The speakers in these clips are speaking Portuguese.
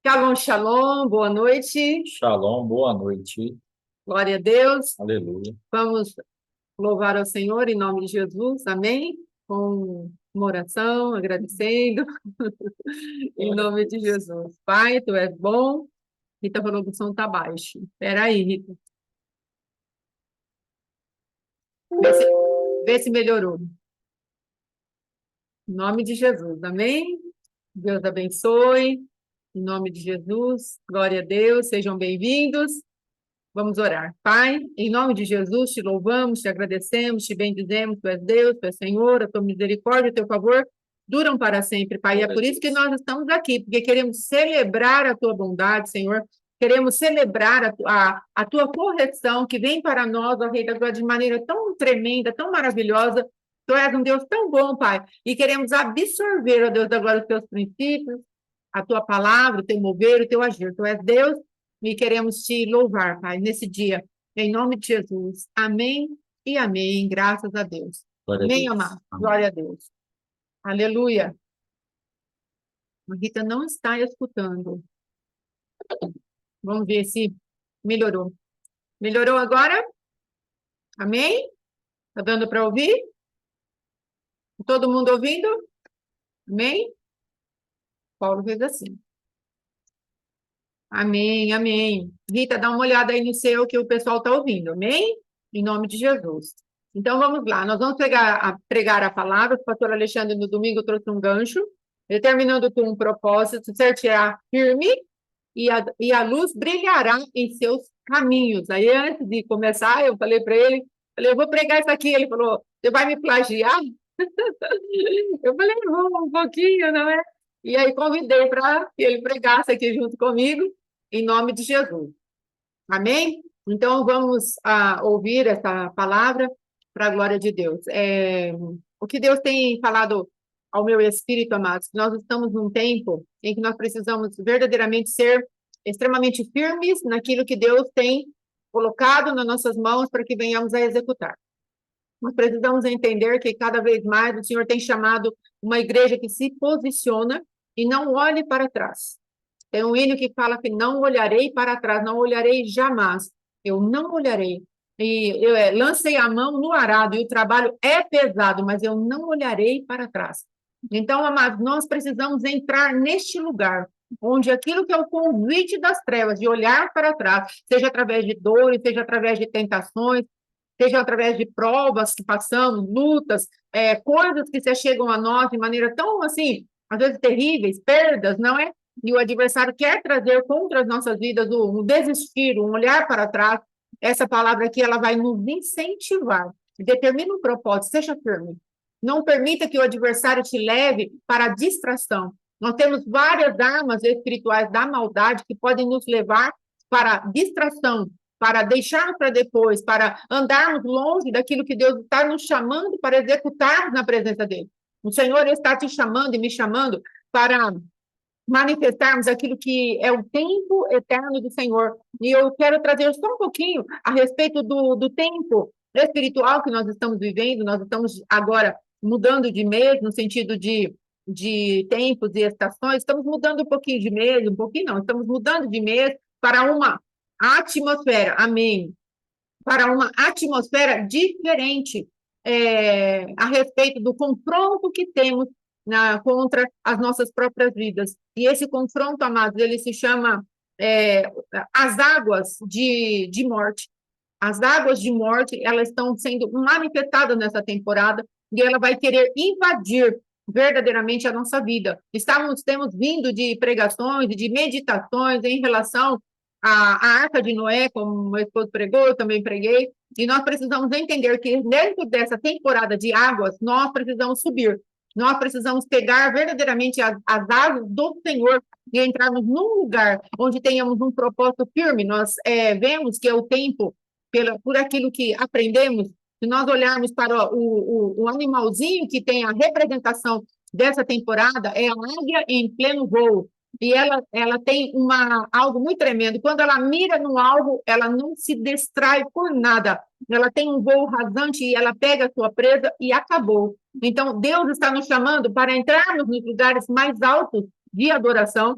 Shalom, shalom, boa noite, Shalom, boa noite. glória a Deus. Aleluia. Vamos louvar ao Senhor em nome de Jesus, amém? Com uma oração, agradecendo, em nome de Jesus. Pai, tu és bom. Rita falou que o som está baixo. Espera aí, Rita. Vê se melhorou. Em nome de Jesus, amém? Deus abençoe. Em nome de Jesus, glória a Deus, sejam bem-vindos. Vamos orar. Pai, em nome de Jesus, te louvamos, te agradecemos, te bendizemos, tu és Deus, tu és Senhor, a tua misericórdia, o teu favor duram para sempre, Pai. E é por isso que nós estamos aqui, porque queremos celebrar a tua bondade, Senhor. Queremos celebrar a tua correção que vem para nós, ó Rei da Glória, de maneira tão tremenda, tão maravilhosa. Tu és um Deus tão bom, Pai. E queremos absorver, ó Deus da Glória, os teus princípios, a tua palavra, o teu mover, o teu agir. Tu és Deus e queremos te louvar, Pai, nesse dia, em nome de Jesus. Amém e amém, graças a Deus. Glória a Amém, Deus. amado? Amém. Glória a Deus. Aleluia. A Rita não está escutando. Vamos ver se melhorou. Melhorou agora? Amém? Está dando para ouvir? Todo mundo ouvindo? Amém? Paulo fez assim. Amém, amém. Rita, dá uma olhada aí no seu que o pessoal está ouvindo, amém? Em nome de Jesus. Então vamos lá, nós vamos pregar a palavra. O pastor Alexandre no domingo trouxe um gancho, determinando tu um propósito, certear firme e a luz brilhará em seus caminhos. Aí antes de começar, eu falei para ele, eu vou pregar isso aqui. Ele falou, você vai me plagiar? Eu falei, vou um pouquinho, não é? E aí convidei para que ele pregasse aqui junto comigo, em nome de Jesus. Amém? Então vamos ouvir essa palavra para a glória de Deus. O que Deus tem falado ao meu espírito, amados, nós estamos num tempo em que nós precisamos verdadeiramente ser extremamente firmes naquilo que Deus tem colocado nas nossas mãos para que venhamos a executar. Nós precisamos entender que cada vez mais o Senhor tem chamado uma igreja que se posiciona e não olhe para trás. Tem um hino que fala que não olharei para trás, não olharei jamais. Eu não olharei. E eu lancei a mão no arado e o trabalho é pesado, mas eu não olharei para trás. Então, amados, nós precisamos entrar neste lugar, onde aquilo que é o convite das trevas, de olhar para trás, seja através de dores, seja através de tentações, seja através de provas que passamos, lutas, coisas que se chegam a nós de maneira tão, assim, às vezes terríveis, perdas, não é? E o adversário quer trazer contra as nossas vidas um desistir, um olhar para trás. Essa palavra aqui, ela vai nos incentivar. Determina um propósito, seja firme. Não permita que o adversário te leve para a distração. Nós temos várias armas espirituais da maldade que podem nos levar para a distração, para deixarmos para depois, para andarmos longe daquilo que Deus está nos chamando para executarmos na presença dele. O Senhor está te chamando e me chamando para manifestarmos aquilo que é o tempo eterno do Senhor. E eu quero trazer só um pouquinho a respeito do tempo espiritual que nós estamos vivendo. Nós estamos agora mudando de mês, no sentido de tempos e estações. Estamos mudando um pouquinho de mês, um pouquinho não, estamos mudando de mês para uma atmosfera, amém, para uma atmosfera diferente a respeito do confronto que temos contra as nossas próprias vidas. E esse confronto, amados, ele se chama as águas de morte. As águas de morte, elas estão sendo manifestadas nessa temporada e ela vai querer invadir verdadeiramente a nossa vida. Temos vindo de pregações e de meditações em relação à Arca de Noé, como meu esposo pregou, eu também preguei, e nós precisamos entender que dentro dessa temporada de águas, nós precisamos subir. Nós precisamos pegar verdadeiramente as asas do Senhor e entrarmos num lugar onde tenhamos um propósito firme. Nós vemos que é o tempo, por aquilo que aprendemos, se nós olharmos para o animalzinho que tem a representação dessa temporada, é a águia em pleno voo. E ela tem algo muito tremendo. Quando ela mira no alvo, ela não se distrai por nada. Ela tem um voo rasante e ela pega a sua presa e acabou. Então, Deus está nos chamando para entrarmos nos lugares mais altos de adoração,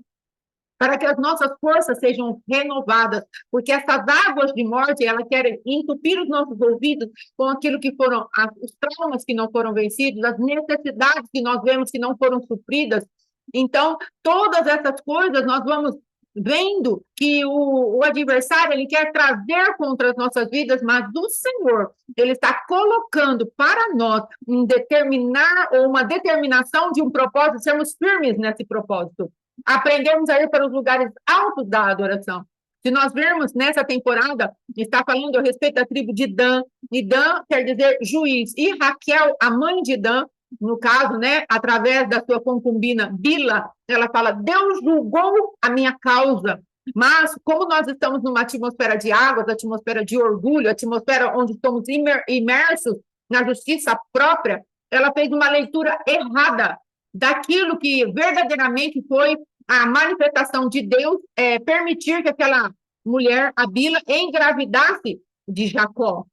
para que as nossas forças sejam renovadas, porque essas águas de morte, elas querem entupir os nossos ouvidos com aquilo que foram os traumas que não foram vencidos, as necessidades que nós vemos que não foram supridas. Então, todas essas coisas nós vamos vendo que o adversário ele quer trazer contra as nossas vidas, mas o Senhor ele está colocando para nós uma determinação de um propósito, sermos firmes nesse propósito. Aprendemos a ir para os lugares altos da adoração. Se nós vermos nessa temporada, está falando a respeito da tribo de Dan, e Dan quer dizer juiz, e Raquel, a mãe de Dan, no caso, né, através da sua concubina Bila, ela fala, Deus julgou a minha causa, mas como nós estamos numa atmosfera de águas, atmosfera de orgulho, atmosfera onde estamos imersos na justiça própria, ela fez uma leitura errada daquilo que verdadeiramente foi a manifestação de Deus, permitir que aquela mulher, a Bila, engravidasse de Jacó,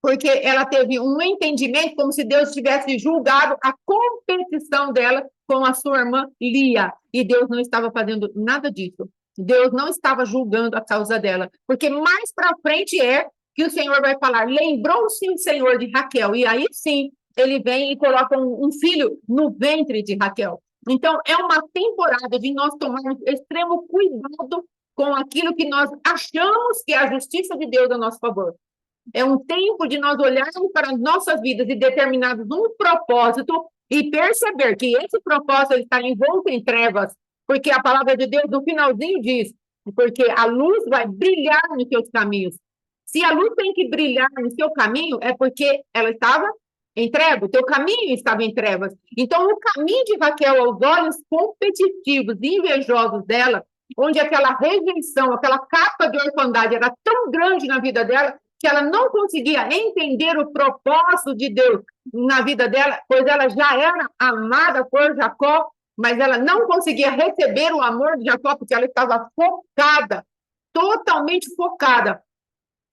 porque ela teve um entendimento como se Deus tivesse julgado a competição dela com a sua irmã Lia, e Deus não estava fazendo nada disso. Deus não estava julgando a causa dela, porque mais para frente que o Senhor vai falar, lembrou-se o Senhor de Raquel, e aí sim, ele vem e coloca um filho no ventre de Raquel. Então, é uma temporada de nós tomarmos extremo cuidado com aquilo que nós achamos que é a justiça de Deus a nosso favor. É um tempo de nós olharmos para as nossas vidas e determinarmos um propósito e perceber que esse propósito está envolto em trevas, porque a palavra de Deus, no finalzinho, diz, porque a luz vai brilhar nos seus caminhos. Se a luz tem que brilhar no seu caminho, é porque ela estava em trevas, o teu caminho estava em trevas. Então, o caminho de Raquel aos olhos competitivos e invejosos dela, onde aquela rejeição, aquela capa de orfandade era tão grande na vida dela, que ela não conseguia entender o propósito de Deus na vida dela, pois ela já era amada por Jacó, mas ela não conseguia receber o amor de Jacó, porque ela estava focada, totalmente focada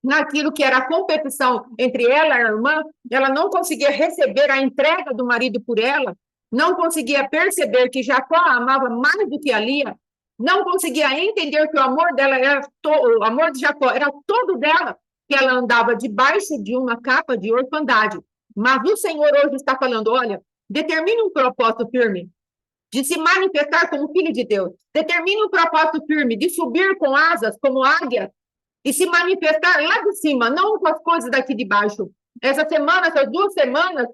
naquilo que era a competição entre ela e a irmã. Ela não conseguia receber a entrega do marido por ela, não conseguia perceber que Jacó a amava mais do que a Lia, não conseguia entender que o amor dela o amor de Jacó era todo dela, que ela andava debaixo de uma capa de orfandade. Mas o Senhor hoje está falando, olha, determine um propósito firme de se manifestar como filho de Deus. Determine um propósito firme de subir com asas como águia e se manifestar lá de cima, não com as coisas daqui de baixo. Essas 2 semanas,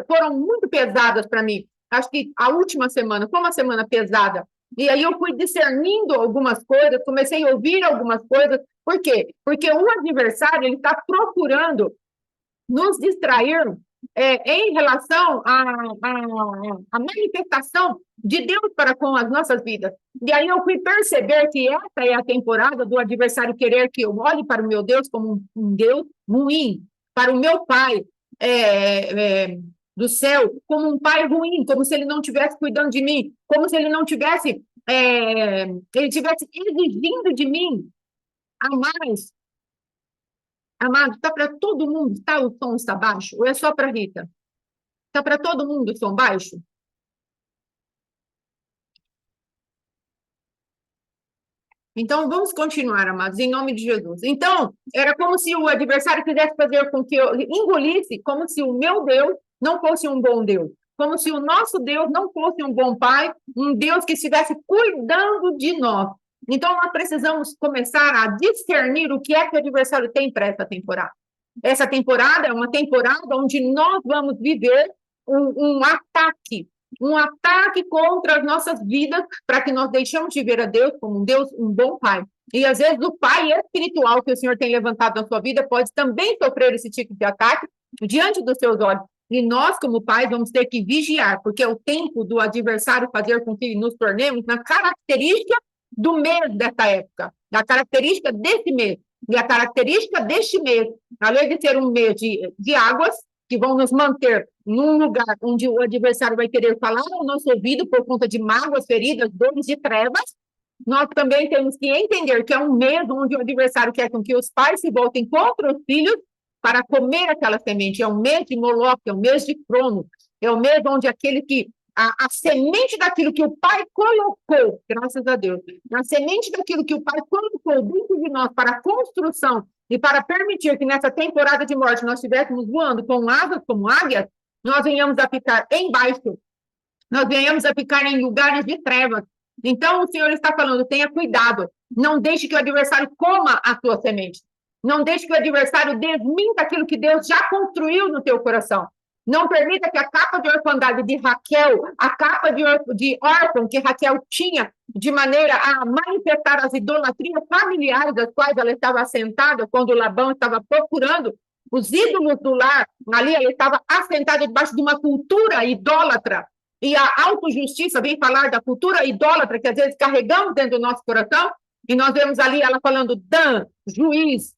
foram muito pesadas para mim. Acho que a última semana foi uma semana pesada. E aí eu fui discernindo algumas coisas, comecei a ouvir algumas coisas. Por quê? Porque o adversário ele está procurando nos distrair em relação à manifestação de Deus para com as nossas vidas. E aí eu fui perceber que essa é a temporada do adversário querer que eu olhe para o meu Deus como um Deus ruim, para o meu Pai do céu como um pai ruim, como se ele não estivesse cuidando de mim, como se ele não tivesse, ele estivesse exigindo de mim a mais. Amado, está para todo mundo, tá? O som está baixo? Ou é só para a Rita? Está para todo mundo o som baixo? Então, vamos continuar, amados, em nome de Jesus. Então, era como se o adversário quisesse fazer com que eu engolisse, como se o meu Deus não fosse um bom Deus, como se o nosso Deus não fosse um bom Pai, um Deus que estivesse cuidando de nós. Então, nós precisamos começar a discernir o que é que o adversário tem para essa temporada. Essa temporada é uma temporada onde nós vamos viver um ataque contra as nossas vidas, para que nós deixemos de ver a Deus como um Deus, um bom Pai. E, às vezes, o Pai espiritual que o Senhor tem levantado na sua vida pode também sofrer esse tipo de ataque diante dos seus olhos. E nós, como pais, vamos ter que vigiar, porque é o tempo do adversário fazer com que nos tornemos na característica do mês dessa época, da característica desse mês. E a característica deste mês, além de ser um mês de águas, que vão nos manter num lugar onde o adversário vai querer falar ao nosso ouvido por conta de mágoas, feridas, dores de trevas, nós também temos que entender que é um mês onde o adversário quer com que os pais se voltem contra os filhos para comer aquela semente. É um mês de Moloque, é um mês de Crono, é um mês onde aquele que a semente daquilo que o Pai colocou, graças a Deus, a semente daquilo que o Pai colocou dentro de nós para a construção e para permitir que nessa temporada de morte nós estivéssemos voando com asas como águias, nós venhamos a ficar embaixo, nós venhamos a ficar em lugares de trevas. Então, o Senhor está falando, tenha cuidado, não deixe que o adversário coma a tua semente, não deixe que o adversário desminta aquilo que Deus já construiu no teu coração. Não permita que a capa de orfandade de Raquel, a capa de órfão que Raquel tinha, de maneira a manifestar as idolatrias familiares das quais ela estava assentada, quando Labão estava procurando os ídolos do lar, ali ela estava assentada debaixo de uma cultura idólatra. E a autojustiça vem falar da cultura idólatra que às vezes carregamos dentro do nosso coração, e nós vemos ali ela falando, Dan, juiz,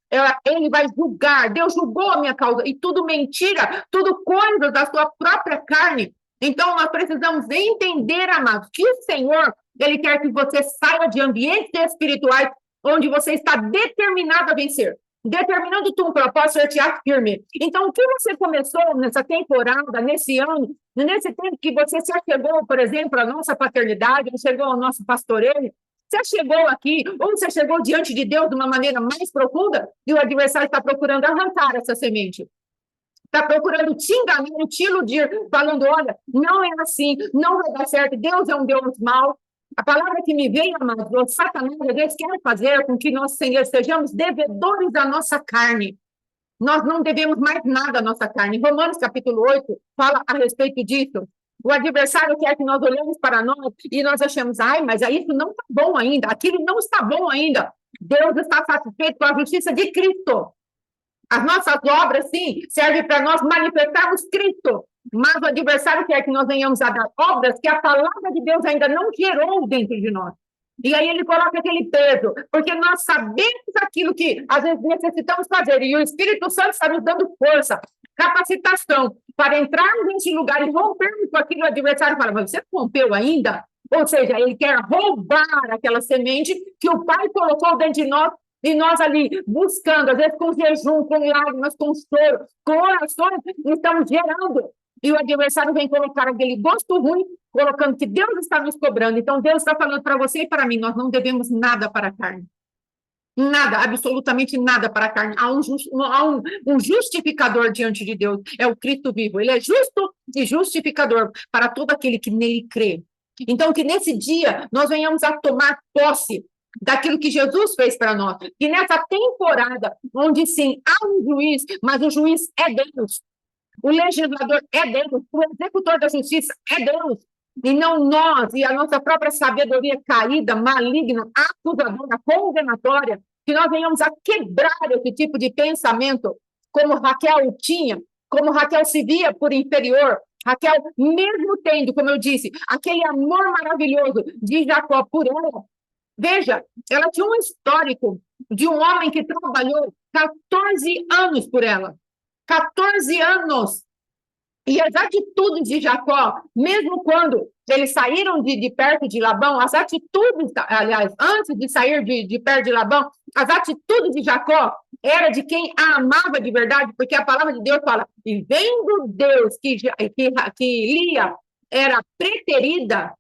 ele vai julgar, Deus julgou a minha causa, e tudo mentira, tudo coisas da sua própria carne. Então, nós precisamos entender, amados, que o Senhor, Ele quer que você saia de ambientes espirituais onde você está determinado a vencer, determinando tu um propósito sortear firme. Então, o que você começou nessa temporada, nesse ano, nesse tempo que você se achegou, por exemplo, à nossa paternidade, chegou ao nosso pastoreio, você chegou aqui, ou você chegou diante de Deus de uma maneira mais profunda, e o adversário está procurando arrancar essa semente. Está procurando te enganar, te iludir, falando, olha, não é assim, não vai dar certo, Deus é um Deus mau. A palavra que me veio, amado, Satanás, Deus quer fazer com que nós, Senhor, sejamos devedores da nossa carne. Nós não devemos mais nada à nossa carne. Romanos capítulo 8 fala a respeito disso. O adversário quer que nós olhemos para nós e nós achamos, ai, mas isso não está bom ainda, aquilo não está bom ainda. Deus está satisfeito com a justiça de Cristo. As nossas obras, sim, servem para nós manifestarmos Cristo, mas o adversário quer que nós venhamos a dar obras que a palavra de Deus ainda não gerou dentro de nós. E aí ele coloca aquele peso, porque nós sabemos aquilo que às vezes necessitamos fazer, e o Espírito Santo está nos dando força, capacitação, para entrarmos nesse lugar e rompermos com aquilo. O adversário fala, mas você rompeu ainda? Ou seja, ele quer roubar aquela semente que o Pai colocou dentro de nós, e nós ali buscando, às vezes com jejum, com lágrimas, com choro, com orações, estamos gerando. E o adversário vem colocar aquele gosto ruim, colocando que Deus está nos cobrando. Então, Deus está falando para você e para mim, nós não devemos nada para a carne. Nada, absolutamente nada para a carne. Há um justificador diante de Deus, é o Cristo vivo. Ele é justo e justificador para todo aquele que nele crê. Então, que nesse dia nós venhamos a tomar posse daquilo que Jesus fez para nós. E nessa temporada, onde sim, há um juiz, mas o juiz é Deus. O legislador é Deus, o executor da justiça é Deus, e não nós, e a nossa própria sabedoria caída, maligna, acusadora, condenatória, que nós venhamos a quebrar esse tipo de pensamento, como Raquel tinha, como Raquel se via por inferior. Raquel, mesmo tendo, como eu disse, aquele amor maravilhoso de Jacó por ela, veja, ela tinha um histórico de um homem que trabalhou 14 anos por ela. 14 anos. E as atitudes de Jacó, mesmo quando eles saíram de perto de Labão, as atitudes, aliás, antes de sair de perto de Labão, as atitudes de Jacó era de quem a amava de verdade, porque a palavra de Deus fala, e vendo Deus que Lia era preterida,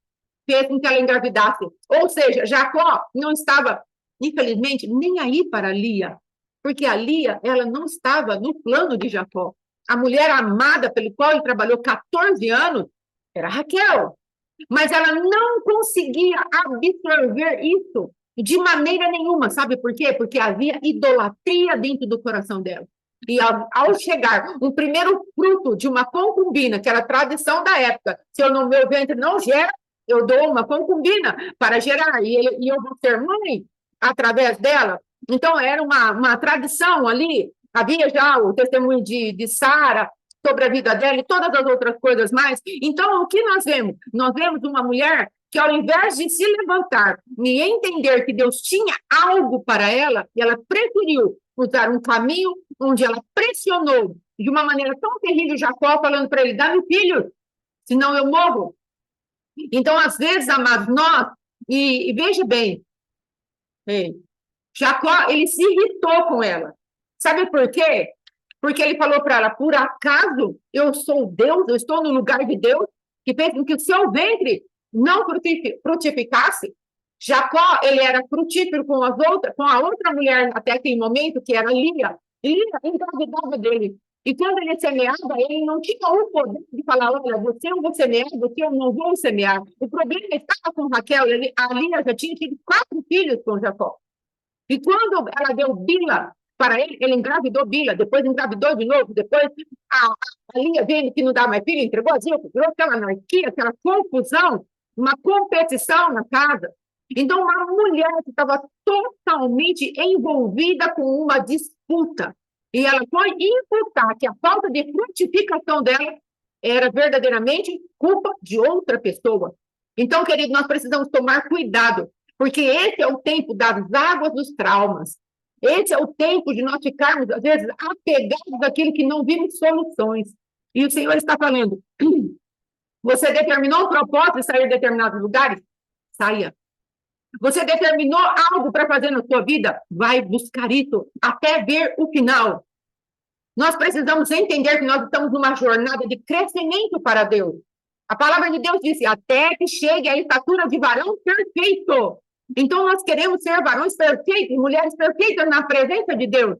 fez com que ela engravidasse. Ou seja, Jacó não estava, infelizmente, nem aí para Lia, porque a Lia, ela não estava no plano de Jacó. A mulher amada pelo qual ele trabalhou 14 anos era Raquel. Mas ela não conseguia absorver isso de maneira nenhuma. Sabe por quê? Porque havia idolatria dentro do coração dela. E ao chegar um primeiro fruto de uma concubina, que era a tradição da época, se eu no meu ventre não gera, eu dou uma concubina para gerar, e eu vou ser mãe através dela. Então, era uma tradição ali, havia já o testemunho de Sara sobre a vida dela e todas as outras coisas mais. Então, o que nós vemos? Nós vemos uma mulher que, ao invés de se levantar e entender que Deus tinha algo para ela, ela preferiu usar um caminho onde ela pressionou de uma maneira tão terrível Jacó, falando para ele, dá-me filho, senão eu morro. Então, às vezes, amados, nós, e veja bem, Jacó, ele se irritou com ela. Sabe por quê? Porque ele falou para ela, por acaso eu sou Deus, eu estou no lugar de Deus? que fez com que o seu ventre não frutificasse. Jacó, ele era frutífero com a outra mulher até aquele momento, que era Lia. Lia engravidava dele. E quando ele semeava, ele não tinha o poder de falar, olha, você eu vou semear, você eu não vou semear. O problema estava com Raquel, a Lia já tinha tido 4 filhos com Jacó. E quando ela deu Bila para ele, ele engravidou Bila, depois engravidou de novo, depois a Lia vendo que não dá mais filho, entregou a Zilpa, virou aquela anarquia, aquela confusão, uma competição na casa. Então, uma mulher que estava totalmente envolvida com uma disputa. E ela foi imputar que a falta de frutificação dela era verdadeiramente culpa de outra pessoa. Então, querido, nós precisamos tomar cuidado, porque esse é o tempo das águas dos traumas. Esse é o tempo de nós ficarmos, às vezes, apegados àquilo que não vimos soluções. E o Senhor está falando, você determinou um propósito de sair de determinados lugares? Saia. Você determinou algo para fazer na sua vida? Vai buscar isso até ver o final. Nós precisamos entender que nós estamos numa jornada de crescimento para Deus. A palavra de Deus disse, até que chegue à estatura de varão perfeito. Então, nós queremos ser varões perfeitos, mulheres perfeitas na presença de Deus.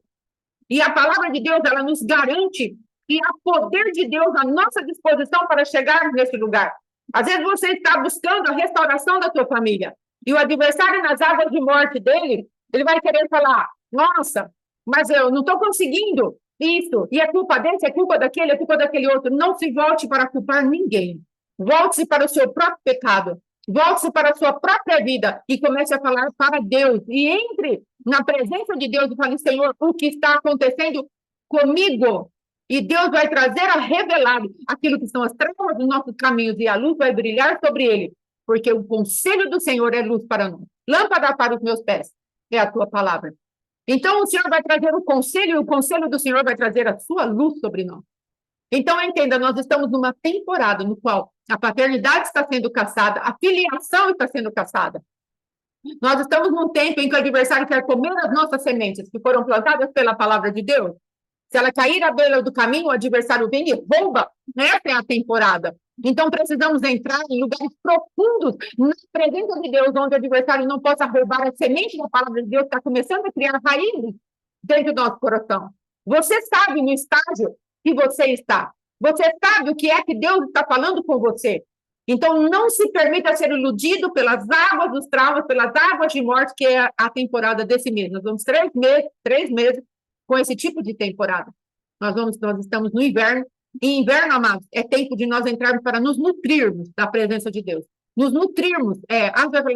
E a palavra de Deus, ela nos garante que há poder de Deus à nossa disposição para chegarmos nesse lugar. Às vezes você está buscando a restauração da sua família. E o adversário, nas águas de morte dele, ele vai querer falar, nossa, mas eu não estou conseguindo isso. E é culpa desse, é culpa daquele, é culpa daquele outro. Não se volte para culpar ninguém. Volte-se para o seu próprio pecado. Volte-se para a sua própria vida e comece a falar para Deus. E entre na presença de Deus e fale, Senhor, o que está acontecendo comigo? E Deus vai trazer a revelar aquilo que são as trevas dos nossos caminhos e a luz vai brilhar sobre ele. Porque o conselho do Senhor é luz para nós. Lâmpada para os meus pés é a tua palavra. Então, o Senhor vai trazer o conselho e o conselho do Senhor vai trazer a sua luz sobre nós. Então, entenda, nós estamos numa temporada no qual a paternidade está sendo caçada, a filiação está sendo caçada. Nós estamos num tempo em que o adversário quer comer as nossas sementes, que foram plantadas pela palavra de Deus. Se ela cair à beira do caminho, o adversário vem e rouba. Essa é a temporada. Então, precisamos entrar em lugares profundos, na presença de Deus, onde o adversário não possa roubar a semente da palavra de Deus, que está começando a criar raízes dentro do nosso coração. Você sabe no estágio que você está. Você sabe o que é que Deus está falando com você. Então, não se permita ser iludido pelas águas dos traumas, pelas águas de morte, que é a temporada desse mês. Nós vamos 3 meses com esse tipo de temporada. Nós estamos no inverno, e inverno, amados, é tempo de nós entrarmos para nos nutrirmos da presença de Deus. Nos nutrirmos.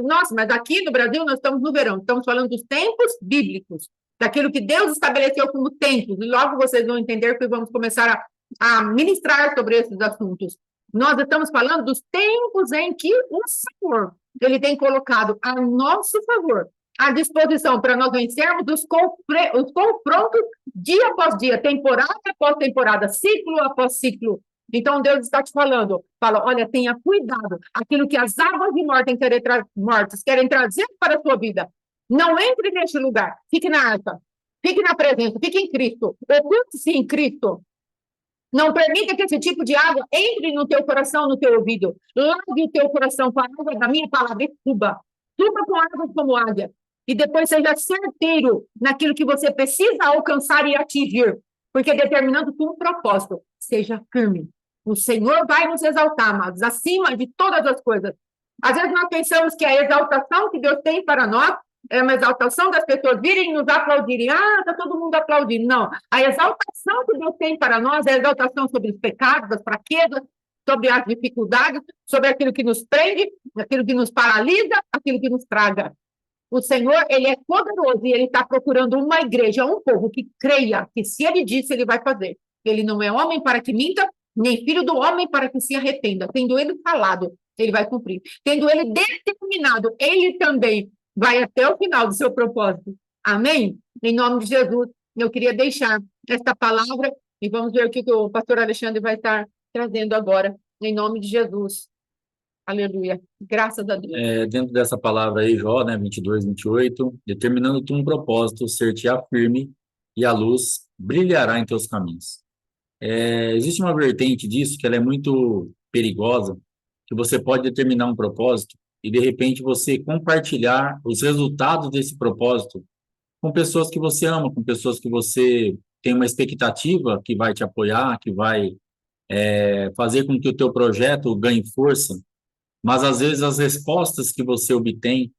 Nossa, mas aqui no Brasil nós estamos no verão. Estamos falando dos tempos bíblicos, daquilo que Deus estabeleceu como tempos. E logo vocês vão entender que vamos começar a ministrar sobre esses assuntos. Nós estamos falando dos tempos em que o Senhor, ele tem colocado a nosso favor, à disposição para nós vencermos os confrontos dia após dia, temporada após temporada, ciclo após ciclo. Então, Deus está te falando, fala, olha, tenha cuidado, aquilo que as águas de mortes querem trazer para a sua vida. Não entre neste lugar, fique na arca, fique na presença, fique em Cristo, oculte-se em Cristo. Não permita que esse tipo de água entre no teu coração, no teu ouvido. Lave o teu coração com a água da minha palavra e suba. Suba com água como águia. E depois seja certeiro naquilo que você precisa alcançar e atingir. Porque determinando um propósito, seja firme. O Senhor vai nos exaltar, amados, acima de todas as coisas. Às vezes nós pensamos que a exaltação que Deus tem para nós é uma exaltação das pessoas virem nos aplaudirem. Ah, está todo mundo aplaudindo. Não. A exaltação que Deus tem para nós é a exaltação sobre os pecados, as fraquezas, sobre as dificuldades, sobre aquilo que nos prende, aquilo que nos paralisa, aquilo que nos traga. O Senhor, ele é poderoso e ele está procurando uma igreja, um povo que creia que se ele disse, ele vai fazer. Ele não é homem para que minta, nem filho do homem para que se arrependa. Tendo ele falado, ele vai cumprir. Tendo ele determinado, ele também vai até o final do seu propósito. Amém? Em nome de Jesus, eu queria deixar esta palavra e vamos ver o que o pastor Alexandre vai estar trazendo agora, em nome de Jesus. Aleluia. Graças a Deus. Dentro dessa palavra aí, Jó, né, 22, 28, determinando-te um propósito, ser-te-á firme e a luz brilhará em teus caminhos. Existe uma vertente disso que ela é muito perigosa, que você pode determinar um propósito e, de repente, você compartilhar os resultados desse propósito com pessoas que você ama, com pessoas que você tem uma expectativa que vai te apoiar, que vai fazer com que o teu projeto ganhe força, mas às vezes as respostas que você obtém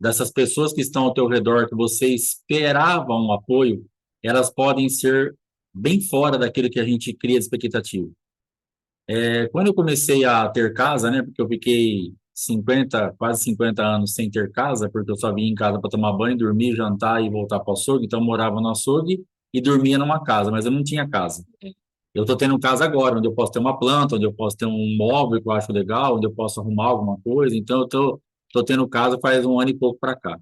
dessas pessoas que estão ao teu redor, que você esperava um apoio, elas podem ser bem fora daquilo que a gente cria de expectativa. Quando eu comecei a ter casa, né, porque eu fiquei 50, quase 50 anos sem ter casa, porque eu só vinha em casa para tomar banho, dormir, jantar e voltar para o açougue, então eu morava no açougue e dormia numa casa, mas eu não tinha casa. Eu estou tendo casa agora, onde eu posso ter uma planta, onde eu posso ter um móvel que eu acho legal, onde eu posso arrumar alguma coisa. Então, eu tô tendo casa faz um ano e pouco para cá.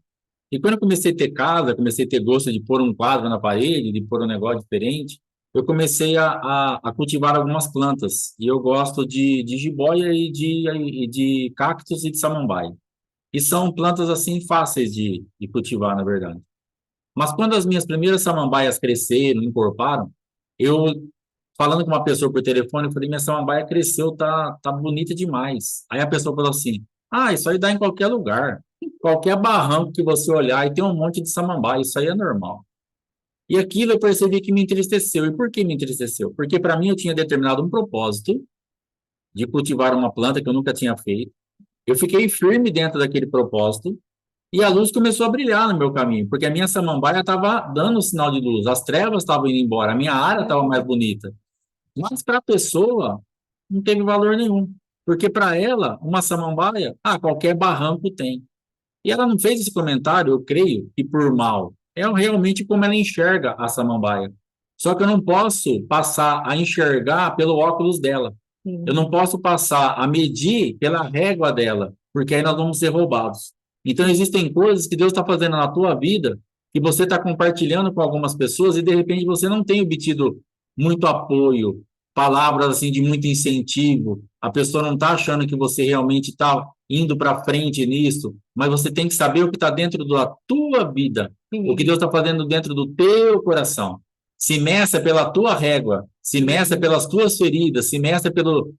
E quando eu comecei a ter casa, comecei a ter gosto de pôr um quadro na parede, de pôr um negócio diferente, eu comecei a cultivar algumas plantas. E eu gosto de jiboia e de cactos e de samambaia. E são plantas, assim, fáceis de cultivar, na verdade. Mas quando as minhas primeiras samambaias cresceram, encorparam, eu falando com uma pessoa por telefone, eu falei, minha samambaia cresceu, tá bonita demais. Aí a pessoa falou assim, isso aí dá em qualquer lugar, qualquer barranco que você olhar e tem um monte de samambaia, isso aí é normal. E aquilo eu percebi que me entristeceu. E por que me entristeceu? Porque para mim eu tinha determinado um propósito de cultivar uma planta que eu nunca tinha feito. Eu fiquei firme dentro daquele propósito e a luz começou a brilhar no meu caminho, porque a minha samambaia estava dando um sinal de luz, as trevas estavam indo embora, a minha área estava mais bonita. Mas para a pessoa, não teve valor nenhum. Porque para ela, uma samambaia, qualquer barranco tem. E ela não fez esse comentário, eu creio, que por mal. É realmente como ela enxerga a samambaia. Só que eu não posso passar a enxergar pelo óculos dela. Eu não posso passar a medir pela régua dela, porque aí nós vamos ser roubados. Então, existem coisas que Deus está fazendo na tua vida, que você está compartilhando com algumas pessoas e, de repente, você não tem obtido muito apoio, palavras assim de muito incentivo. A pessoa não está achando que você realmente está indo para frente nisso, mas você tem que saber o que está dentro da tua vida, o que Deus está fazendo dentro do teu coração. Se meça pela tua régua, se meça pelas tuas feridas, se meça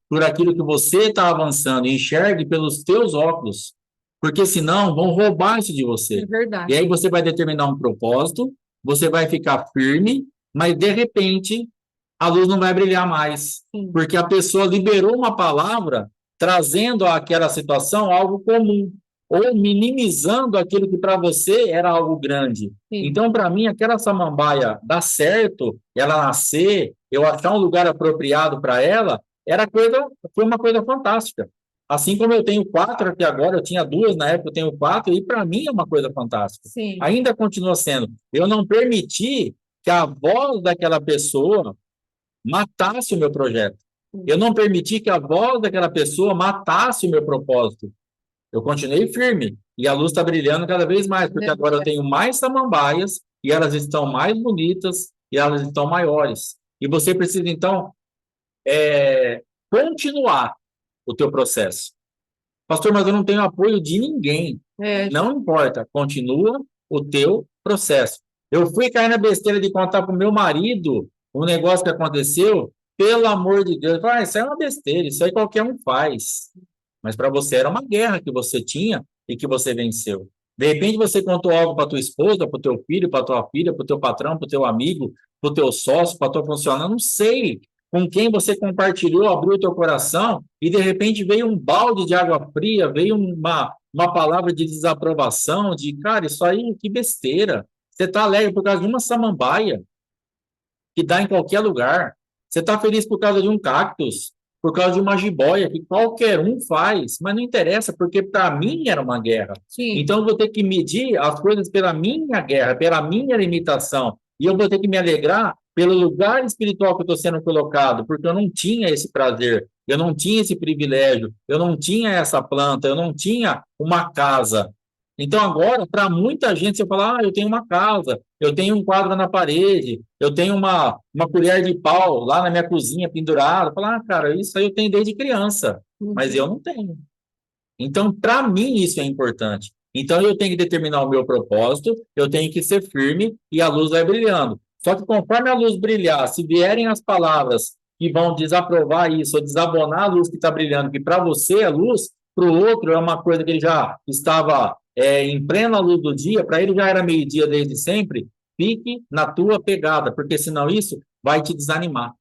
por aquilo que você está avançando, enxergue pelos teus óculos, porque senão vão roubar isso de você. É verdade. E aí você vai determinar um propósito, você vai ficar firme, mas de repente a luz não vai brilhar mais, porque a pessoa liberou uma palavra trazendo àquela situação algo comum, ou minimizando aquilo que para você era algo grande. Então, para mim, aquela samambaia dar certo, ela nascer, eu achar um lugar apropriado para ela, foi uma coisa fantástica. Assim como eu tenho 4 aqui agora, eu tinha 2 na época, eu tenho 4, e para mim é uma coisa fantástica. Sim. Ainda continua sendo. Eu não permiti que a voz daquela pessoa matasse o meu projeto. Eu não permiti que a voz daquela pessoa matasse o meu propósito. Eu continuei firme e a luz está brilhando cada vez mais, porque agora eu tenho mais samambaias e elas estão mais bonitas e elas estão maiores. E você precisa, então, continuar o teu processo. Pastor, mas eu não tenho apoio de ninguém. Não importa, continua o teu processo. Eu fui cair na besteira de contar para o meu marido um negócio que aconteceu, pelo amor de Deus, isso é uma besteira, isso aí qualquer um faz. Mas para você era uma guerra que você tinha e que você venceu. De repente você contou algo para tua esposa, para o teu filho, para tua filha, para o teu patrão, para o teu amigo, para o teu sócio, para tua funcionária, não sei com quem você compartilhou, abriu o teu coração e de repente veio um balde de água fria, veio uma palavra de desaprovação, de cara, isso aí que besteira. Você está alegre por causa de uma samambaia que dá em qualquer lugar. Você está feliz por causa de um cactus, por causa de uma jiboia que qualquer um faz, mas não interessa, porque para mim era uma guerra. Sim. Então eu vou ter que medir as coisas pela minha guerra, pela minha limitação, e eu vou ter que me alegrar pelo lugar espiritual que eu estou sendo colocado, porque eu não tinha esse prazer, eu não tinha esse privilégio, eu não tinha essa planta, eu não tinha uma casa. Então, agora, para muita gente, você fala, eu tenho uma casa, eu tenho um quadro na parede, eu tenho uma colher de pau lá na minha cozinha pendurada. Fala, cara, isso aí eu tenho desde criança, mas eu não tenho. Então, para mim, isso é importante. Então, eu tenho que determinar o meu propósito, eu tenho que ser firme e a luz vai brilhando. Só que conforme a luz brilhar, se vierem as palavras que vão desaprovar isso, ou desabonar a luz que está brilhando, que para você é luz, para o outro é uma coisa que ele já estava em plena luz do dia, para ele já era meio-dia desde sempre. Fique na tua pegada, porque senão isso vai te desanimar,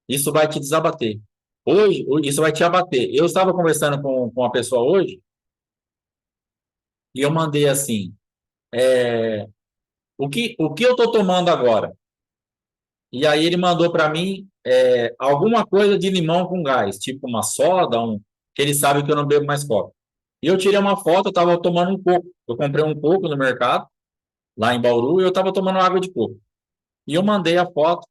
isso vai te desabater. Hoje, isso vai te abater. Eu estava conversando com uma pessoa hoje, e eu mandei assim, o que eu estou tomando agora? E aí ele mandou para mim alguma coisa de limão com gás, tipo uma soda, que ele sabe que eu não bebo mais coca. E eu tirei uma foto, eu estava tomando um coco. Eu comprei um coco no mercado, lá em Bauru, e eu estava tomando água de coco. E eu mandei a foto.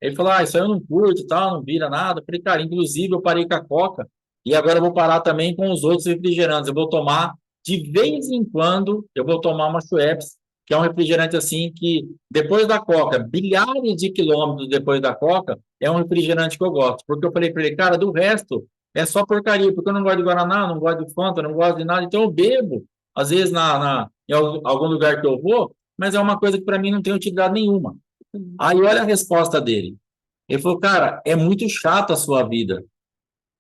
Ele falou, isso aí eu não curto e tal, não vira nada. Eu falei, cara, inclusive eu parei com a coca e agora eu vou parar também com os outros refrigerantes. Eu vou tomar, de vez em quando, eu vou tomar uma Schweppes, que é um refrigerante assim que, depois da coca, bilhares de quilômetros depois da coca, é um refrigerante que eu gosto. Porque eu falei para ele, cara, do resto é só porcaria, porque eu não gosto de Guaraná, não gosto de Fanta, não gosto de nada, então eu bebo, às vezes em algum lugar que eu vou, mas é uma coisa que para mim não tem utilidade nenhuma. Aí olha a resposta dele. Ele falou, cara, é muito chato a sua vida.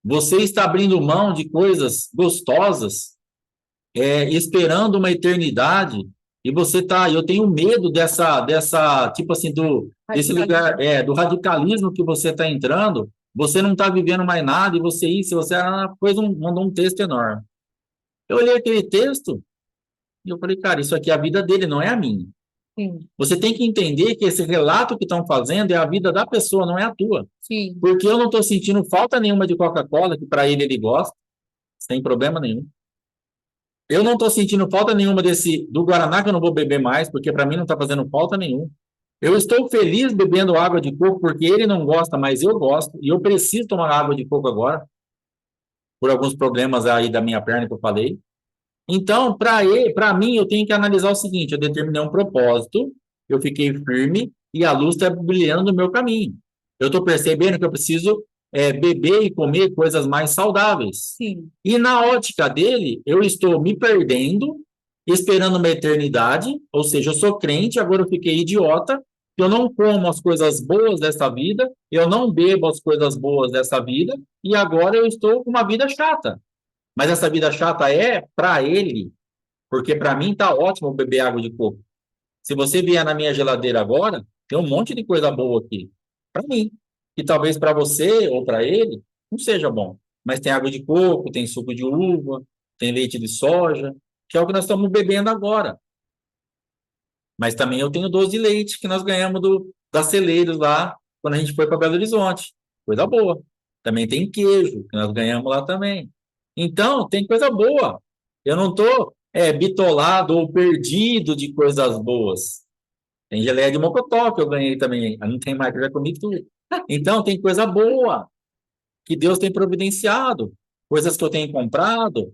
Você está abrindo mão de coisas gostosas, esperando uma eternidade, e você tá, eu tenho medo tipo assim, desse lugar, do radicalismo que você está entrando, você não está vivendo mais nada, e você mandou um texto enorme. Eu olhei aquele texto, e eu falei, cara, isso aqui é a vida dele, não é a minha. Sim. Você tem que entender que esse relato que estão fazendo é a vida da pessoa, não é a tua. Sim. Porque eu não estou sentindo falta nenhuma de Coca-Cola, que para ele gosta, sem problema nenhum. Eu não estou sentindo falta nenhuma do Guaraná, que eu não vou beber mais, porque para mim não está fazendo falta nenhuma. Eu estou feliz bebendo água de coco, porque ele não gosta, mas eu gosto, e eu preciso tomar água de coco agora, por alguns problemas aí da minha perna que eu falei. Então, para mim, eu tenho que analisar o seguinte: eu determinei um propósito, eu fiquei firme e a luz está brilhando no meu caminho. Eu estou percebendo que eu preciso beber e comer coisas mais saudáveis. Sim. E na ótica dele, eu estou me perdendo, esperando uma eternidade, ou seja, eu sou crente, agora eu fiquei idiota, eu não como as coisas boas dessa vida, eu não bebo as coisas boas dessa vida, e agora eu estou com uma vida chata. Mas essa vida chata é para ele, porque para mim tá ótimo beber água de coco. Se você vier na minha geladeira agora, tem um monte de coisa boa aqui. Para mim. Que talvez para você ou para ele não seja bom. Mas tem água de coco, tem suco de uva, tem leite de soja, que é o que nós estamos bebendo agora. Mas também eu tenho doce de leite que nós ganhamos da Celeiros lá, quando a gente foi para Belo Horizonte. Coisa boa. Também tem queijo, que nós ganhamos lá também. Então, tem coisa boa. Eu não estou bitolado ou perdido de coisas boas. Tem geleia de mocotó que eu ganhei também. Não tem mais, eu já comi tudo. Então, tem coisa boa que Deus tem providenciado. Coisas que eu tenho comprado.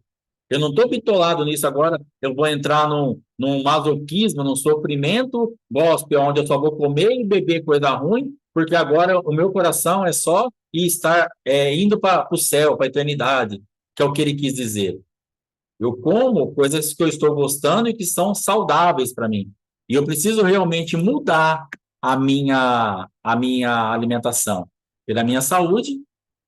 Eu não estou bitolado nisso agora. Eu vou entrar num masoquismo, num sofrimento gospel, onde eu só vou comer e beber coisa ruim, porque agora o meu coração é só estar indo para o céu, para a eternidade, que é o que ele quis dizer. Eu como coisas que eu estou gostando e que são saudáveis para mim. E eu preciso realmente mudar a minha alimentação pela minha saúde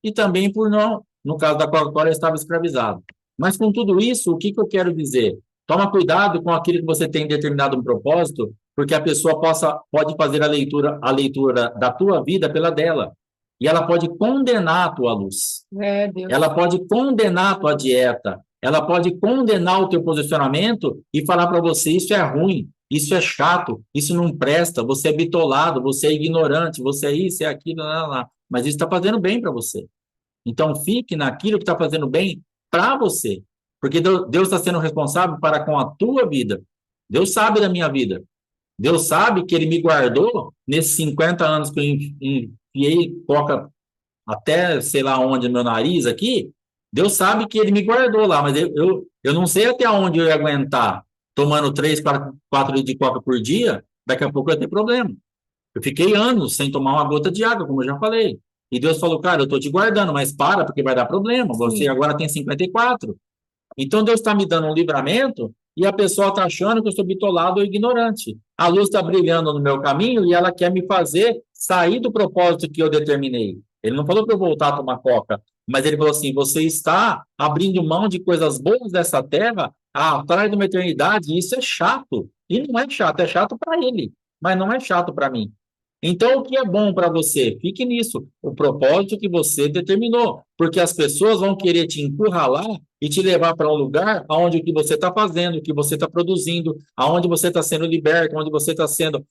e também por não, no caso da Coca-Cola, eu estava escravizado. Mas com tudo isso, o que eu quero dizer? Toma cuidado com aquilo que você tem determinado um propósito, porque a pessoa pode fazer a leitura da tua vida pela dela. E ela pode condenar a tua luz. Deus. Ela pode condenar a tua dieta. Ela pode condenar o teu posicionamento e falar para você: isso é ruim, isso é chato, isso não presta, você é bitolado, você é ignorante, você é isso, é aquilo, lá. Mas isso está fazendo bem para você. Então, fique naquilo que está fazendo bem para você. Porque Deus está sendo responsável para com a tua vida. Deus sabe da minha vida. Deus sabe que Ele me guardou nesses 50 anos que eu enfiei coca até sei lá onde no meu nariz aqui. Deus sabe que Ele me guardou lá, mas eu não sei até onde eu ia aguentar tomando 3, 4 litros de coca por dia. Daqui a pouco eu ia ter problema. Eu fiquei anos sem tomar uma gota de água, como eu já falei. E Deus falou: cara, eu estou te guardando, mas para, porque vai dar problema. Você Sim. agora tem 54. Então Deus está me dando um livramento e a pessoa está achando que eu sou bitolado ou ignorante. A luz está brilhando no meu caminho e ela quer me fazer sair do propósito que eu determinei. Ele não falou para eu voltar a tomar coca, mas ele falou assim: você está abrindo mão de coisas boas dessa terra atrás de uma eternidade, e isso é chato. E não é chato para ele, mas não é chato para mim. Então, o que é bom para você? Fique nisso, o propósito que você determinou, porque as pessoas vão querer te encurralar e te levar para um lugar onde o que você está fazendo, o que você está produzindo, aonde você está sendo liberto, onde você está sendo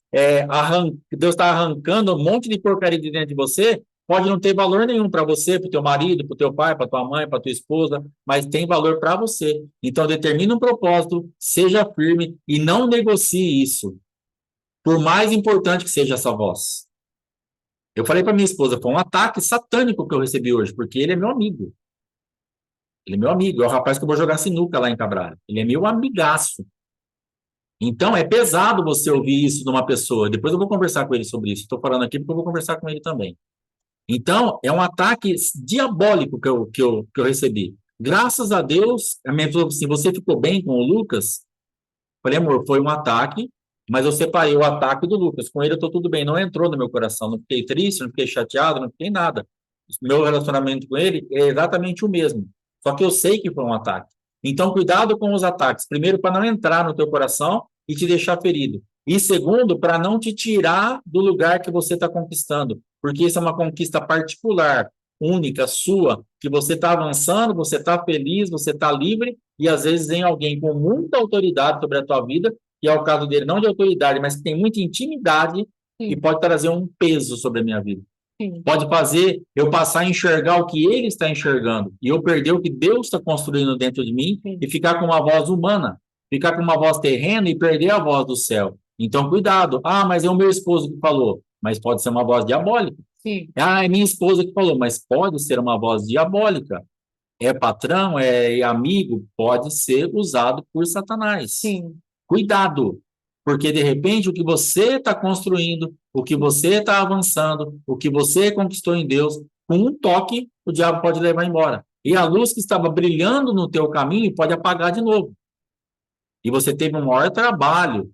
Deus está arrancando um monte de porcaria de dentro de você, pode não ter valor nenhum para você, para o teu marido, para o teu pai, para tua mãe, para tua esposa, mas tem valor para você. Então, determine um propósito, seja firme e não negocie isso, por mais importante que seja essa voz. Eu falei para minha esposa, foi um ataque satânico que eu recebi hoje, porque ele é meu amigo. Ele é meu amigo, é o rapaz que eu vou jogar sinuca lá em Cabral. Ele é meu amigaço. Então, é pesado você ouvir isso de uma pessoa. Depois eu vou conversar com ele sobre isso. Estou falando aqui porque eu vou conversar com ele também. Então, é um ataque diabólico que eu recebi. Graças a Deus, a minha falou assim, você ficou bem com o Lucas? Falei, amor, foi um ataque, mas eu separei o ataque do Lucas. Com ele eu estou tudo bem, não entrou no meu coração, não fiquei triste, não fiquei chateado, não fiquei nada. O meu relacionamento com ele é exatamente o mesmo. Só que eu sei que foi um ataque. Então, cuidado com os ataques. Primeiro, para não entrar no teu coração e te deixar ferido. E segundo, para não te tirar do lugar que você está conquistando. Porque isso é uma conquista particular, única, sua, que você está avançando, você está feliz, você está livre, e às vezes vem alguém com muita autoridade sobre a tua vida, que é o caso dele, não de autoridade, mas que tem muita intimidade e Sim, pode trazer um peso sobre a minha vida. sim, Pode fazer eu passar a enxergar o que ele está enxergando e eu perder o que Deus está construindo dentro de mim sim, e ficar com uma voz humana, ficar com uma voz terrena e perder a voz do céu. Então, cuidado. Ah, mas é o meu esposo que falou. Mas pode ser uma voz diabólica. sim, Ah, é minha esposa que falou. Mas pode ser uma voz diabólica. É patrão, é amigo, pode ser usado por Satanás. sim. Cuidado, porque de repente o que você está construindo, o que você está avançando, o que você conquistou em Deus, com um toque, o diabo pode levar embora. E a luz que estava brilhando no teu caminho pode apagar de novo. E você teve um maior trabalho.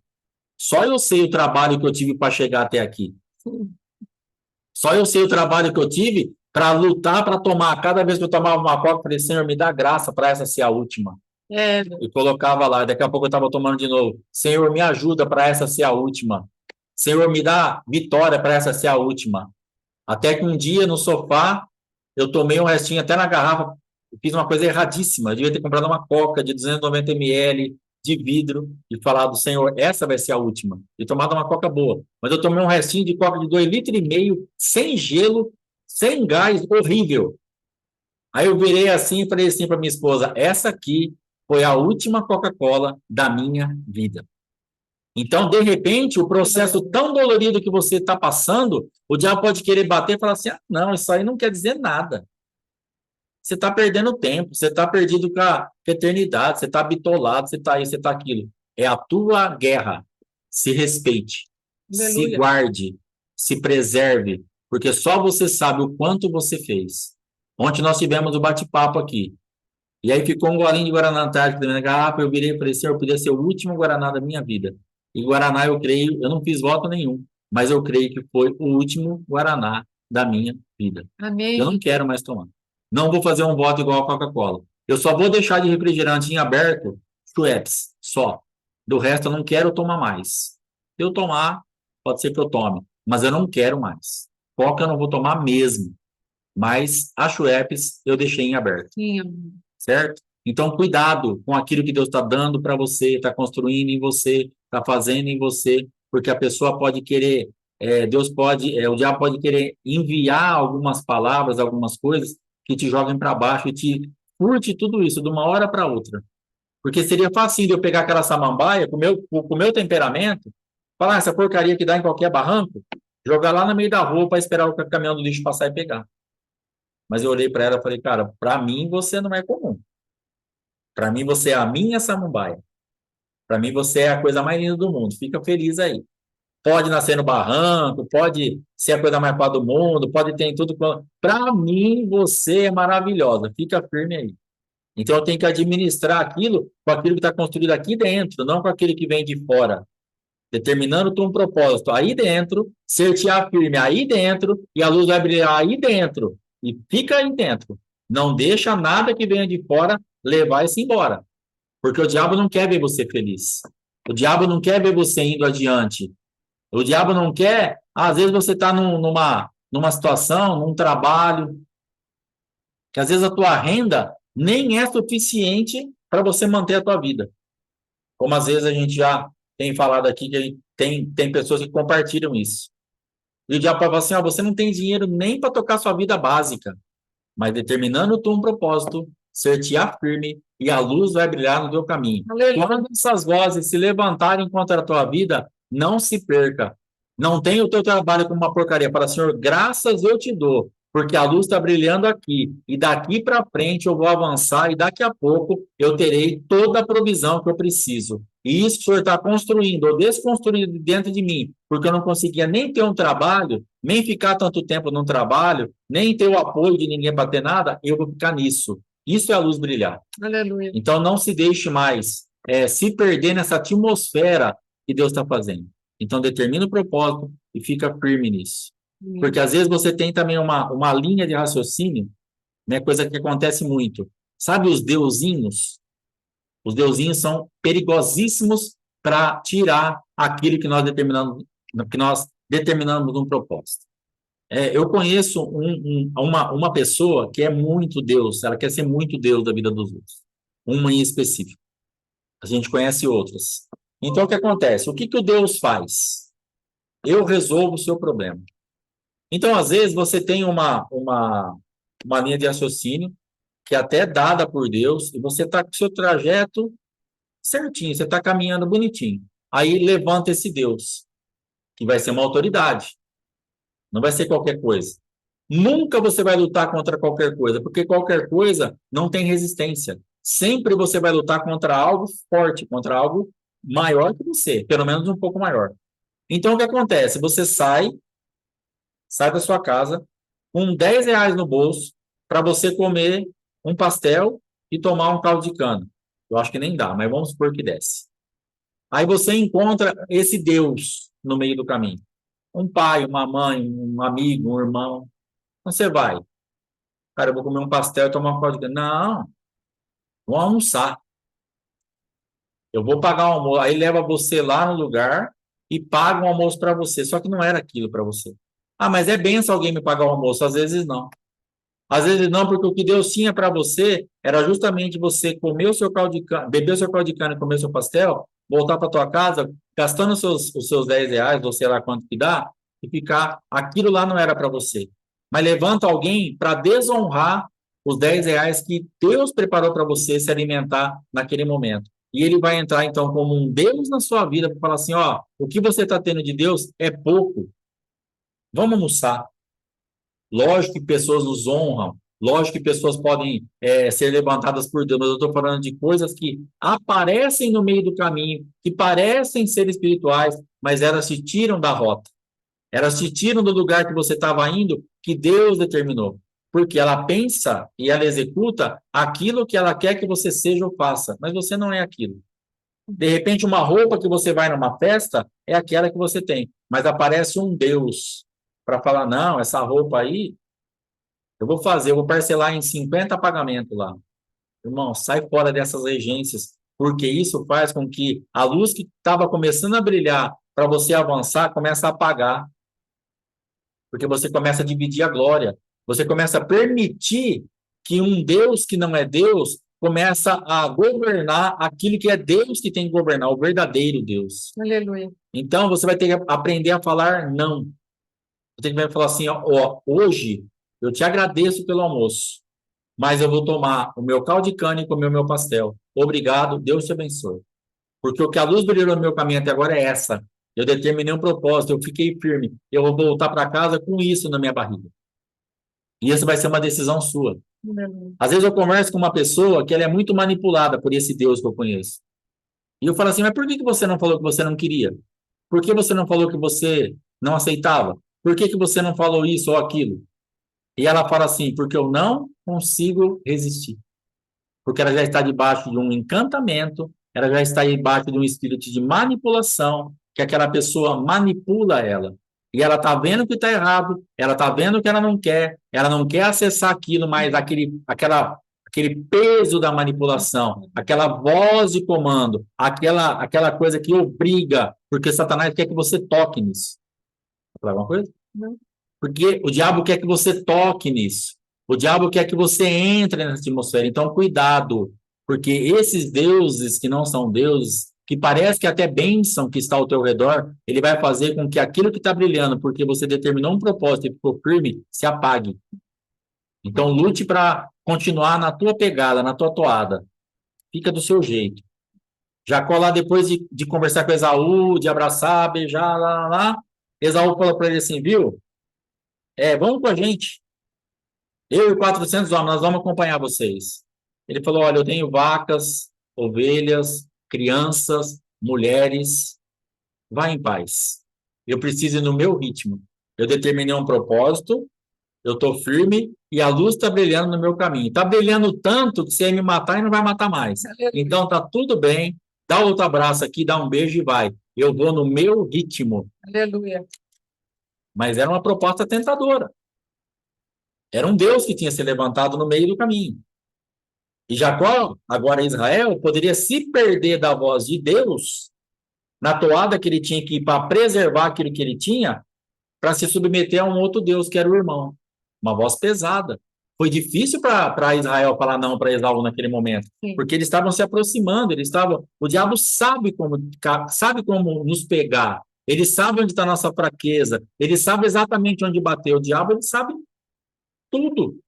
Só eu sei o trabalho que eu tive para chegar até aqui. Só eu sei o trabalho que eu tive para lutar, para tomar. Cada vez que eu tomava uma coca, eu falei, Senhor, me dá graça para essa ser a última. É, E colocava lá, daqui a pouco eu estava tomando de novo. Senhor, me ajuda para essa ser a última. Senhor, me dá vitória para essa ser a última. Até que um dia no sofá, eu tomei um restinho até na garrafa, fiz uma coisa erradíssima. Eu devia ter comprado uma coca de 290 ml de vidro e falado, Senhor, essa vai ser a última. E tomado uma coca boa. Mas eu tomei um restinho de coca de 2,5 litros, sem gelo, sem gás, horrível. Aí eu virei assim e falei assim para minha esposa: essa aqui foi a última Coca-Cola da minha vida. Então, de repente, o processo tão dolorido que você está passando, o diabo pode querer bater e falar assim: ah, não, isso aí não quer dizer nada. Você está perdendo tempo, você está perdido com a eternidade, você está bitolado, você está isso, você está aquilo. É a tua guerra. Se respeite, se aleluia. guarde, se preserve, porque só você sabe o quanto você fez. Ontem nós tivemos o bate-papo aqui. E aí ficou um golinho de Guaraná Antártica na garrafa, eu virei e falei, senhor, podia ser o último Guaraná da minha vida. E Guaraná, eu creio, eu não fiz voto nenhum, mas eu creio que foi o último Guaraná da minha vida. Eu não Amém. quero mais tomar. Não vou fazer um voto igual a Coca-Cola. Eu só vou deixar de refrigerante em aberto, Schweppes, só. Do resto, eu não quero tomar mais. Se eu tomar, pode ser que eu tome, mas eu não quero mais. Coca eu não vou tomar mesmo, mas a Schweppes eu deixei em aberto, Sim, amém. certo? Então, cuidado com aquilo que Deus está dando para você, está construindo em você, está fazendo em você, porque a pessoa pode querer, Deus pode, o diabo pode querer enviar algumas palavras, algumas coisas que te joguem para baixo e te curte tudo isso de uma hora para outra. Porque seria fácil de eu pegar aquela samambaia com o meu temperamento, falar essa porcaria que dá em qualquer barranco, jogar lá no meio da rua para esperar o caminhão do lixo passar e pegar. Mas eu olhei para ela e falei, cara, para mim você não é comum. Para mim, você é a minha samambaia. Para mim, você é a coisa mais linda do mundo. Fica feliz aí. Pode nascer no barranco, pode ser a coisa mais fácil do mundo, pode ter em tudo. Para mim, você é maravilhosa. Fica firme aí. Então, eu tenho que administrar aquilo com aquilo que está construído aqui dentro, não com aquilo que vem de fora. Determinando tu um propósito aí dentro, ser te firme aí dentro, e a luz vai brilhar aí dentro. E fica aí dentro. Não deixa nada que venha de fora levar isso embora. Porque o diabo não quer ver você feliz. O diabo não quer ver você indo adiante. O diabo não quer. Às vezes você está numa situação, num trabalho, que às vezes a tua renda nem é suficiente para você manter a tua vida. Como às vezes a gente já tem falado aqui, que a gente tem pessoas que compartilham isso. E o diabo fala assim, ó, você não tem dinheiro nem para tocar sua vida básica, mas determinando tu um propósito, ser-te-á firme e a luz vai brilhar no teu caminho. Aleluia. Quando essas vozes se levantarem contra a tua vida, não se perca. Não tenha o teu trabalho como uma porcaria. Fala, Senhor, graças eu te dou, porque a luz está brilhando aqui. E daqui para frente eu vou avançar e daqui a pouco eu terei toda a provisão que eu preciso. E isso que o Senhor está construindo ou desconstruindo dentro de mim, porque eu não conseguia nem ter um trabalho, nem ficar tanto tempo num trabalho, nem ter o apoio de ninguém para ter nada, eu vou ficar nisso. Isso é a luz brilhar. Aleluia. Então não se deixe mais se perder nessa atmosfera que Deus está fazendo. Então determina o propósito e fica firme nisso. Porque às vezes você tem também uma linha de raciocínio, né, coisa que acontece muito. Sabe os deusinhos? Os deusinhos são perigosíssimos para tirar aquilo que nós determinamos um propósito. Eu conheço uma pessoa que é muito Deus, ela quer ser muito Deus da vida dos outros. Uma em específico. A gente conhece outras. Então, o que acontece? O que o Deus faz? Eu resolvo o seu problema. Então, às vezes, você tem uma linha de raciocínio que é até dada por Deus, e você está com o seu trajeto certinho, você está caminhando bonitinho. Aí levanta esse Deus, que vai ser uma autoridade. Não vai ser qualquer coisa. Nunca você vai lutar contra qualquer coisa, porque qualquer coisa não tem resistência. Sempre você vai lutar contra algo forte, contra algo maior que você, pelo menos um pouco maior. Então, o que acontece? Você sai da sua casa com R$ 10 no bolso para você comer um pastel e tomar um caldo de cana. Eu acho que nem dá, mas vamos supor que desce. Aí você encontra esse Deus no meio do caminho. Um pai, uma mãe, um amigo, um irmão. Você vai. Cara, eu vou comer um pastel e tomar um caldo de cana. Não, vou almoçar. Eu vou pagar o almoço. Aí leva você lá no lugar e paga um almoço para você. Só que não era aquilo para você. Ah, mas é benção alguém me pagar o almoço. Às vezes não. Às vezes não, porque o que Deus tinha para você era justamente você comer o seu caldo de cana, beber o seu caldo de cana e comer o seu pastel, voltar para tua casa, gastando os seus R$ 10, ou sei lá quanto que dá, e ficar. Aquilo lá não era para você. Mas levanta alguém para desonrar os R$ 10 que Deus preparou para você se alimentar naquele momento. E ele vai entrar, então, como um Deus na sua vida para falar assim: ó, o que você está tendo de Deus é pouco. Vamos almoçar. Lógico que pessoas nos honram, lógico que pessoas podem ser levantadas por Deus, mas eu estou falando de coisas que aparecem no meio do caminho, que parecem ser espirituais, mas elas te tiram da rota. Elas te tiram do lugar que você estava indo, que Deus determinou. Porque ela pensa e ela executa aquilo que ela quer que você seja ou faça, mas você não é aquilo. De repente, uma roupa que você vai numa festa é aquela que você tem, mas aparece um Deus para falar: não, essa roupa aí eu vou parcelar em 50 pagamentos lá. Irmão, sai fora dessas agências, porque isso faz com que a luz que estava começando a brilhar para você avançar comece a apagar, porque você começa a dividir a glória, você começa a permitir que um Deus que não é Deus começa a governar aquilo que é Deus que tem que governar, o verdadeiro Deus. Aleluia. Então, você vai ter que aprender a falar não. Você tem que falar assim: ó, hoje eu te agradeço pelo almoço, mas eu vou tomar o meu caldo de cana e comer o meu pastel. Obrigado, Deus te abençoe. Porque o que a luz brilhou no meu caminho até agora é essa. Eu determinei um propósito, eu fiquei firme. Eu vou voltar para casa com isso na minha barriga. E isso vai ser uma decisão sua. Às vezes eu converso com uma pessoa que ela é muito manipulada por esse Deus que eu conheço. E eu falo assim: mas por que você não falou que você não queria? Por que você não falou que você não aceitava? Por que você não falou isso ou aquilo? E ela fala assim: porque eu não consigo resistir. Porque ela já está debaixo de um encantamento, ela já está debaixo de um espírito de manipulação, que aquela pessoa manipula ela. E ela está vendo que está errado, ela está vendo que ela não quer acessar aquilo, mas aquele peso da manipulação, aquela voz de comando, aquela coisa que obriga, porque Satanás quer que você toque nisso. Vou falar alguma coisa? Não. Porque o diabo quer que você toque nisso. O diabo quer que você entre nessa atmosfera. Então, cuidado, porque esses deuses que não são deuses, que parece que até bênção que está ao teu redor, ele vai fazer com que aquilo que está brilhando, porque você determinou um propósito e ficou firme, se apague. Então, lute para continuar na tua pegada, na tua toada. Fica do seu jeito. Jacó lá, depois de conversar com Esaú, de abraçar, beijar, lá, Esaú falou para ele assim, viu? Vamos com a gente. Eu e 400 homens, nós vamos acompanhar vocês. Ele falou, olha, eu tenho vacas, ovelhas, crianças, mulheres. Vá em paz. Eu preciso ir no meu ritmo. Eu determinei um propósito, eu estou firme e a luz está brilhando no meu caminho. Está brilhando tanto que você vai me matar e não vai matar mais. Então tá tudo bem. Dá outro abraço aqui, dá um beijo e vai. Eu vou no meu ritmo. Aleluia. Mas era uma proposta tentadora. Era um Deus que tinha se levantado no meio do caminho. E Jacó, agora Israel, poderia se perder da voz de Deus na toada que ele tinha que ir para preservar aquilo que ele tinha, para se submeter a um outro Deus, que era o irmão. Uma voz pesada. Foi difícil para Israel falar não para Esaú naquele momento, Sim. porque eles estavam se aproximando, o diabo sabe como nos pegar, ele sabe onde está a nossa fraqueza, ele sabe exatamente onde bater. O diabo, ele sabe tudo.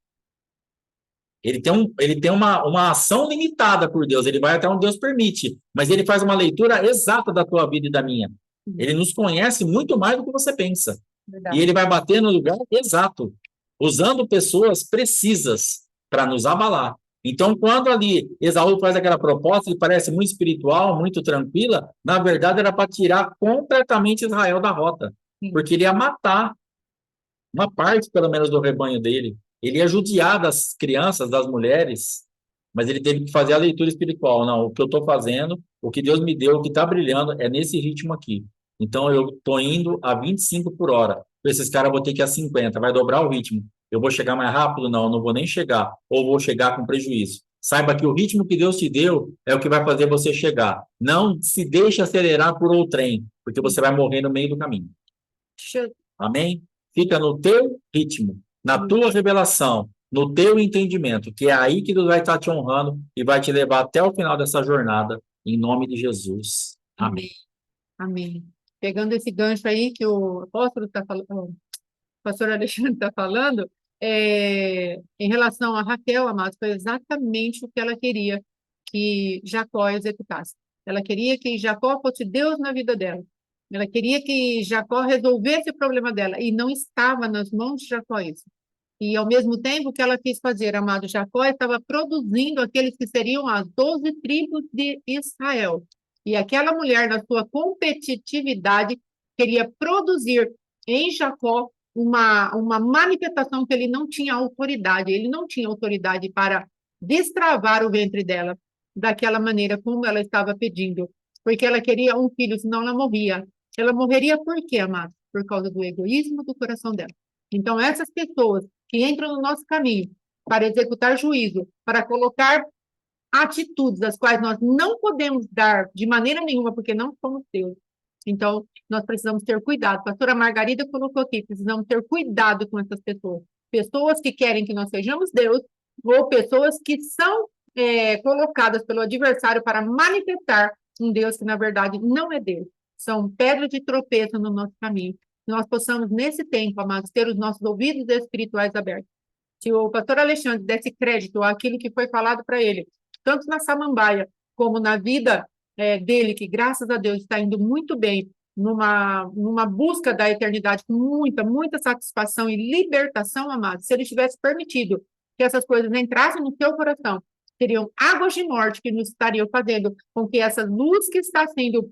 Ele tem uma ação limitada por Deus, ele vai até onde Deus permite, mas ele faz uma leitura exata da tua vida e da minha. Ele nos conhece muito mais do que você pensa. Verdade. E ele vai bater no lugar exato, usando pessoas precisas para nos abalar. Então, quando ali Esaú faz aquela proposta, que parece muito espiritual, muito tranquila, na verdade era para tirar completamente Israel da rota, porque ele ia matar uma parte, pelo menos, do rebanho dele. Ele ia judiar das crianças, das mulheres, mas ele teve que fazer a leitura espiritual. Não, o que eu estou fazendo, o que Deus me deu, o que está brilhando, é nesse ritmo aqui. Então, eu estou indo a 25 por hora. Esses caras vão ter que ir a 50, vai dobrar o ritmo. Eu vou chegar mais rápido? Não, eu não vou nem chegar. Ou vou chegar com prejuízo. Saiba que o ritmo que Deus te deu é o que vai fazer você chegar. Não se deixe acelerar por outrem, porque você vai morrer no meio do caminho. Amém? Fica no teu ritmo, na tua revelação, no teu entendimento, que é aí que Deus vai estar te honrando e vai te levar até o final dessa jornada, em nome de Jesus. Amém. Amém. Pegando esse gancho aí que o apóstolo está falando, o pastor Alexandre está falando, em relação a Raquel, amados, foi exatamente o que ela queria que Jacó executasse. Ela queria que Jacó fosse Deus na vida dela. Ela queria que Jacó resolvesse o problema dela, e não estava nas mãos de Jacó isso. E, ao mesmo tempo, o que ela quis fazer, amado, Jacó estava produzindo aqueles que seriam as 12 tribos de Israel. E aquela mulher, na sua competitividade, queria produzir em Jacó uma manifestação que ele não tinha autoridade. Ele não tinha autoridade para destravar o ventre dela daquela maneira como ela estava pedindo. Porque ela queria um filho, senão ela morria. Ela morreria por quê, amado? Por causa do egoísmo do coração dela. Então, essas pessoas que entram no nosso caminho para executar juízo, para colocar atitudes das quais nós não podemos dar de maneira nenhuma, porque não somos Deus. Então, nós precisamos ter cuidado. A pastora Margarida colocou aqui, precisamos ter cuidado com essas pessoas. Pessoas que querem que nós sejamos Deus, ou pessoas que são colocadas pelo adversário para manifestar um Deus que, na verdade, não é Deus. São pedras de tropeço no nosso caminho. Nós possamos, nesse tempo, amados, ter os nossos ouvidos espirituais abertos. Se o pastor Alexandre desse crédito àquilo que foi falado para ele, tanto na samambaia como na vida dele, que graças a Deus está indo muito bem, numa busca da eternidade com muita satisfação e libertação, amados, se ele tivesse permitido que essas coisas entrassem no seu coração, seriam águas de morte que nos estariam fazendo com que essa luz que está sendo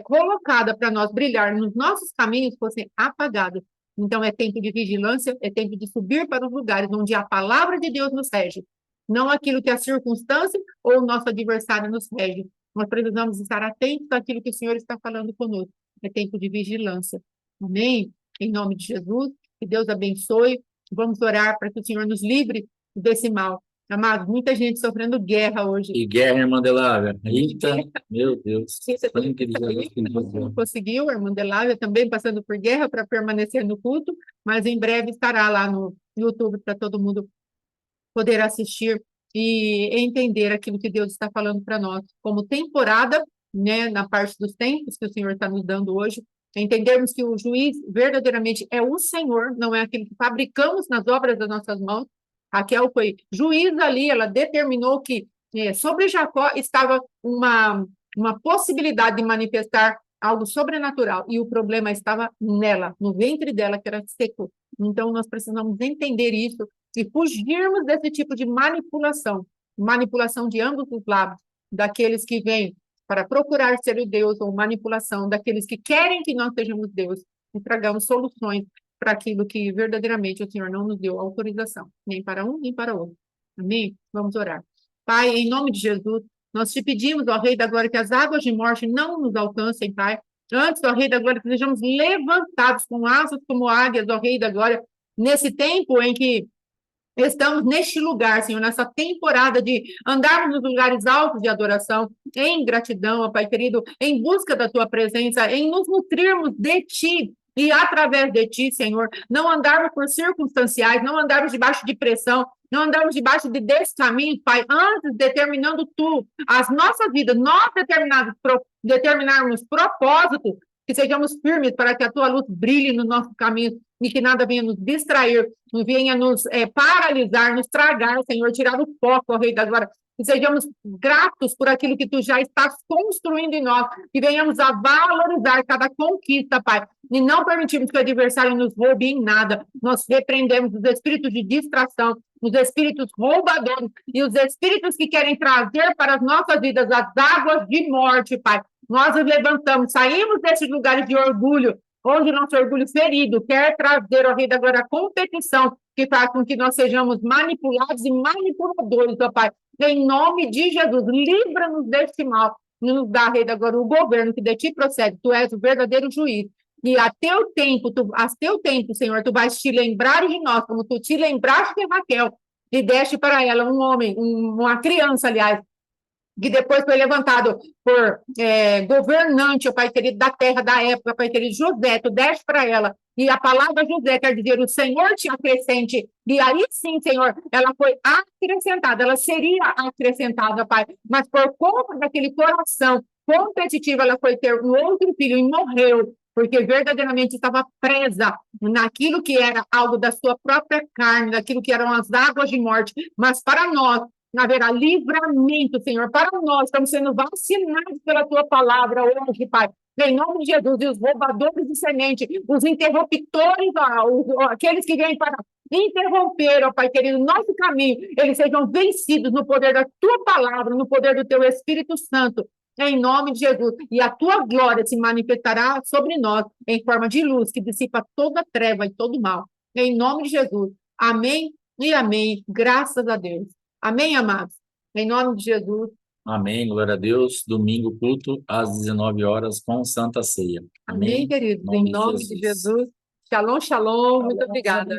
colocada para nós brilhar nos nossos caminhos fosse apagada. Então, é tempo de vigilância, é tempo de subir para os lugares onde a palavra de Deus nos rege, não aquilo que a circunstância ou o nosso adversário nos rege. Nós precisamos estar atentos àquilo que o Senhor está falando conosco. é tempo de vigilância. Amém? Em nome de Jesus, que Deus abençoe. Vamos orar para que o Senhor nos livre desse mal. Amados, muita gente sofrendo guerra hoje. E guerra, irmã Delávia. Eita, meu Deus. Não conseguiu, a irmã Delávia também passando por guerra para permanecer no culto, mas em breve estará lá no YouTube para todo mundo poder assistir e entender aquilo que Deus está falando para nós, como temporada, né, na parte dos tempos que o Senhor está nos dando hoje, entendermos que o juiz verdadeiramente é o Senhor, não é aquele que fabricamos nas obras das nossas mãos. Raquel foi juiz ali, ela determinou que sobre Jacó estava uma possibilidade de manifestar algo sobrenatural, e o problema estava nela, no ventre dela, que era seco. Então, nós precisamos entender isso e fugirmos desse tipo de manipulação de ambos os lados, daqueles que vêm para procurar ser o Deus, ou manipulação daqueles que querem que nós sejamos Deus, e tragamos soluções para aquilo que verdadeiramente o Senhor não nos deu autorização, nem para um, nem para outro. Amém? Vamos orar. Pai, em nome de Jesus, nós te pedimos, ó Rei da Glória, que as águas de morte não nos alcancem, Pai. Antes, ó Rei da Glória, que sejamos levantados com asas como águias, ó Rei da Glória, nesse tempo em que estamos neste lugar, Senhor, nessa temporada de andarmos nos lugares altos de adoração, em gratidão, ó Pai querido, em busca da Tua presença, em nos nutrirmos de Ti, e através de Ti, Senhor, não andarmos por circunstanciais, não andarmos debaixo de pressão, não andarmos debaixo de descaminhos, Pai, antes determinando Tu as nossas vidas, nós determinarmos propósitos, que sejamos firmes para que a Tua luz brilhe no nosso caminho e que nada venha nos distrair, não venha nos paralisar, nos tragar, Senhor, tirar o foco, ó Rei da Glória, que sejamos gratos por aquilo que Tu já estás construindo em nós, que venhamos a valorizar cada conquista, Pai, e não permitirmos que o adversário nos roube em nada. Nós repreendemos os espíritos de distração, os espíritos roubadores e os espíritos que querem trazer para as nossas vidas as águas de morte, Pai. Nós nos levantamos, saímos desses lugares de orgulho, onde o nosso orgulho ferido quer trazer, ó Rei da Glória, a competição que faz com que nós sejamos manipulados e manipuladores, ó Pai. Em nome de Jesus, livra-nos deste mal, nos dá, Rei da Glória, o governo que de Ti procede. Tu és o verdadeiro juiz. E a teu tempo, Senhor, Tu vais te lembrar de nós, como Tu te lembraste de Raquel, e deste para ela um homem, uma criança, aliás, que depois foi levantado por governante, o Pai querido, da terra, da época, Pai querido, José, Tu deste para ela, e a palavra José quer dizer, o Senhor te acrescente, e aí sim, Senhor, ela foi acrescentada, ela seria acrescentada, Pai, mas por conta daquele coração competitivo, ela foi ter um outro filho e morreu, porque verdadeiramente estava presa naquilo que era algo da sua própria carne, daquilo que eram as águas de morte, mas para nós, haverá livramento, Senhor, para nós, estamos sendo vacinados pela Tua palavra hoje, Pai, em nome de Jesus, e os roubadores de semente, os interruptores, aqueles que vêm para interromper, ó Pai querido, nosso caminho, eles sejam vencidos no poder da Tua palavra, no poder do Teu Espírito Santo, em nome de Jesus, e a Tua glória se manifestará sobre nós em forma de luz, que dissipa toda treva e todo mal, em nome de Jesus, amém e amém, graças a Deus. Amém, amados? Em nome de Jesus. Amém, glória a Deus. Domingo, culto, às 19 horas, com Santa Ceia. Amém, queridos. Em nome de Jesus. Shalom, shalom. Muito obrigada.